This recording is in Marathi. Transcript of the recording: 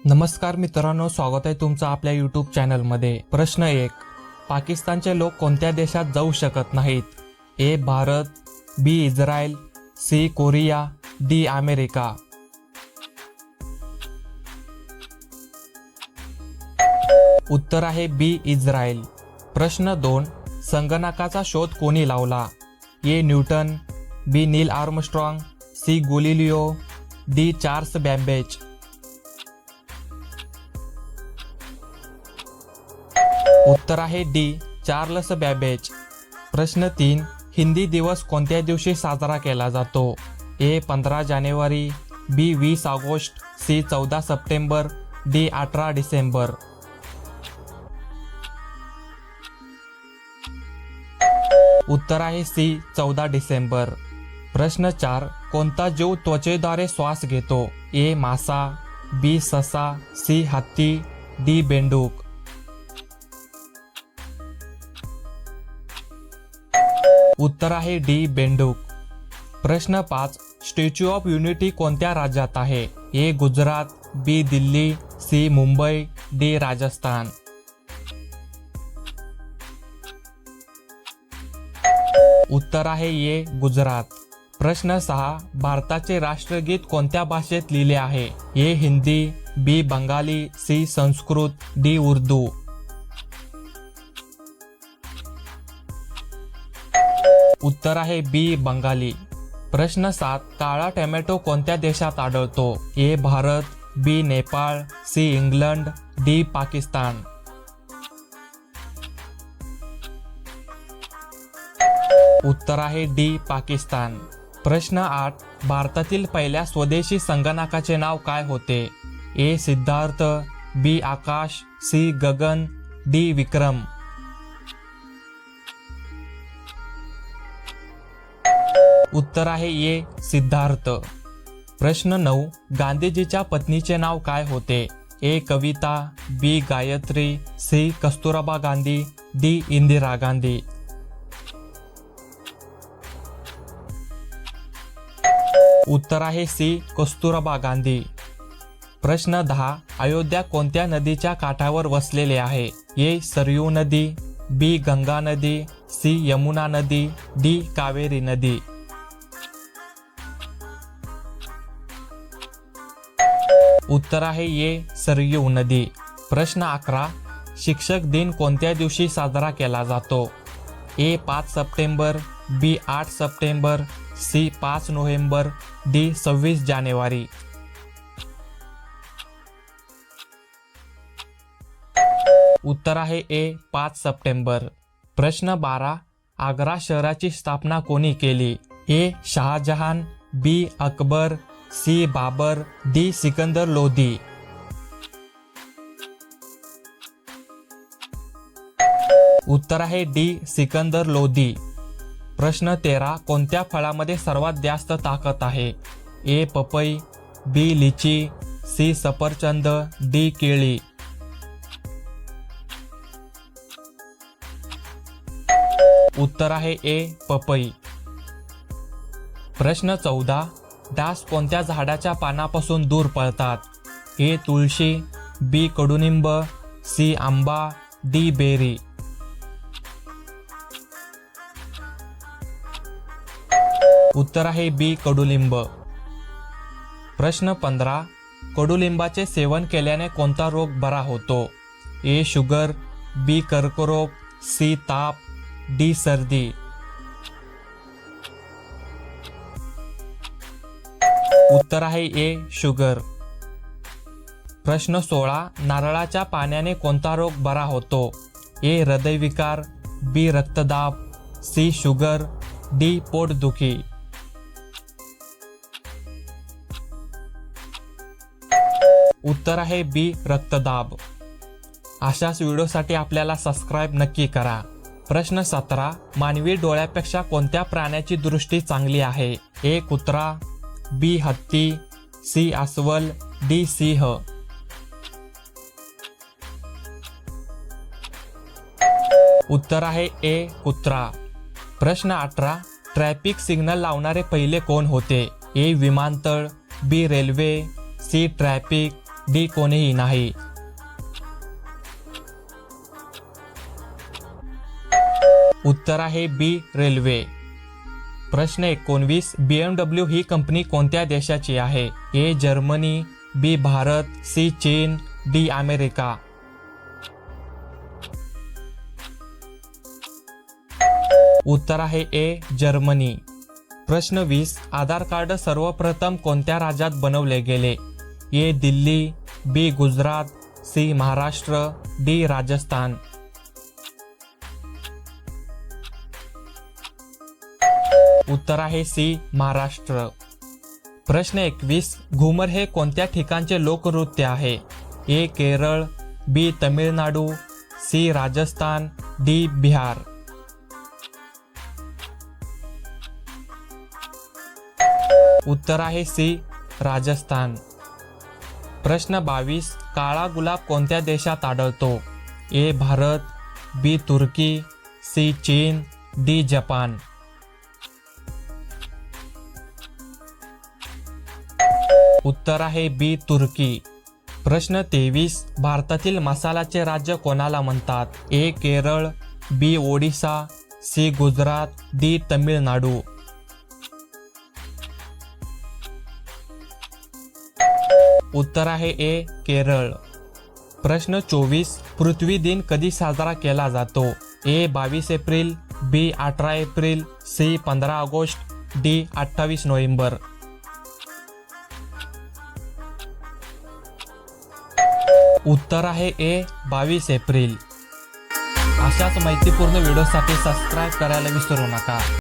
नमस्कार मित्रांनो, स्वागत आहे तुमचं आपल्या यूट्यूब चॅनलमध्ये। प्रश्न 1, पाकिस्तानचे लोक कोणत्या देशात जाऊ शकत नाहीत? A Bharat, B Israel, C Korea, D America. उत्तर आहे बी इस्रायल। प्रश्न 2, संगणकाचा शोध कोणी लावला? A Newton, B Neil Armstrong, C Galileo, D Charles Babbage. उत्तर आहे डी चार्ल्स बॅबेज। प्रश्न 3, हिंदी दिवस कोणत्या दिवशी साजरा केला जातो? ए 15 जानेवारी, बी 20 ऑगस्ट, सी 14 सप्टेंबर, डी 18 डिसेंबर। उत्तर आहे सी 14 डिसेंबर। प्रश्न 4, कोणता जीव त्वचेद्वारे श्वास घेतो? ए मासा, बी ससा, सी हत्ती, डी बेंडूक। उत्तर आहे डी बेंडूक। प्रश्न 5, स्टॅच्यू ऑफ युनिटी कोणत्या राज्यात आहे? ए गुजरात, बी दिल्ली, सी मुंबई, डी राजस्थान। उत्तर आहे ए गुजरात। प्रश्न 6, भारताचे राष्ट्रगीत कोणत्या भाषेत लिहिले आहे? ए हिंदी, बी बंगाली, सी संस्कृत, डी उर्दू। उत्तर आहे बी बंगाली। प्रश्न 7, काळा टोमॅटो कोणत्या देशात आढळतो? A Bharat, B Nepal, C England, D Pakistan. उत्तर आहे डी पाकिस्तान। प्रश्न 8, भारतातील पहिल्या स्वदेशी संगणकाचे नाव काय होते? ए सिद्धार्थ, बी आकाश, सी गगन, डी विक्रम। उत्तर आहे ए सिद्धार्थ। प्रश्न 9, गांधीजीच्या पत्नीचे नाव काय होते? ए कविता, बी गायत्री, सी कस्तुरबा गांधी, डी इंदिरा गांधी। उत्तर आहे सी कस्तुरबा गांधी। प्रश्न 10, अयोध्या कोणत्या नदीच्या काठावर वसलेले आहे? ए सरयू नदी, बी गंगा नदी, सी यमुना नदी, डी कावेरी नदी। उत्तर आहे ए सरयू नदी। प्रश्न 11, शिक्षक दिन कोणत्या दिवशी साजरा केला जातो? ए 5 सप्टेंबर, बी 8 सप्टेंबर, सी 5 नोव्हेंबर, डी 26 जानेवारी। उत्तर आहे ए 5 सप्टेंबर। प्रश्न 12, आग्रा शहराची स्थापना कोणी केली? ए शहाजहान, बी अकबर, सी बाबर, डी सिकंदर लोधी। उत्तर आहे डी सिकंदर लोधी। प्रश्न 13, कोणत्या फळामध्ये सर्वात जास्त ताकद आहे? ए पपई, बी लिची, सी सफरचंद, डी केळी। उत्तर आहे ए पपई। प्रश्न 14, डास कोणत्या झाडाच्या पानापासून दूर पळतात? ए तुळशी, बी कडुनिंब, सी आंबा, डी बेरी। उत्तर आहे बी कडुलिंब। प्रश्न 15, कडुलिंबाचे सेवन केल्याने कोणता रोग बरा होतो? ए शुगर, बी कर्करोग, सी ताप, डी सर्दी। उत्तर आहे ए शुगर। प्रश्न 16, नारळाच्या पाण्याने कोणता रोग बरा होतो? ए हृदयविकार, बी रक्तदाब, सी शुगर, डी पोटदुखी। उत्तर आहे बी रक्तदाब। अशाच व्हिडिओसाठी आपल्याला सबस्क्राईब नक्की करा। प्रश्न 17, मानवी डोळ्यापेक्षा कोणत्या प्राण्याची दृष्टी चांगली आहे? ए कुत्रा, बी हत्ती, सी अस्वल, डी सिंह। उत्तर आहे ए कुत्रा। प्रश्न 18, ट्रॅफिक सिग्नल लावणारे पहिले कोण होते? ए विमानतळ, बी रेल्वे, सी ट्रॅफिक, डी कोणीही नाही. उत्तर आहे बी रेल्वे. प्रश्न 19 BMW ही कंपनी कोणत्या देशाची आहे? A Germany, B Bharat, C चीन, डी अमेरिका. उत्तर आहे ए जर्मनी. प्रश्न 20 आधार कार्ड सर्वप्रथम कोणत्या राज्यात बनवले गेले? ए दिल्ली, बी गुजरात, सी महाराष्ट्र, डी राजस्थान. उत्तर आहे सी महाराष्ट्र. प्रश्न 21 घुमर हे कोणत्या ठिकाणचे लोकनृत्य आहे? ए केरळ, बी तमिळनाडू, सी राजस्थान, डी बिहार. उत्तर आहे सी राजस्थान. प्रश्न 22 काळा गुलाब कोणत्या देशात आढळतो? A Bharat, B Turkey, C चीन, डी जपान. उत्तर आहे बी तुर्की. प्रश्न 23 भारतातील मसाल्याचे राज्य कोणाला म्हणतात? ए केरळ, बी ओडिशा, सी गुजरात, डी तमिळनाडू. उत्तर आहे ए केरळ. प्रश्न 24 पृथ्वी दिन कधी साजरा केला जातो? ए 22 एप्रिल, बी 18 एप्रिल, सी 15 ऑगस्ट, डी 28 नोव्हेंबर. उत्तर आहे ए 22 एप्रिल. अशाच माहितीपूर्ण व्हिडिओसाठी सबस्क्राईब करायला विसरू नका.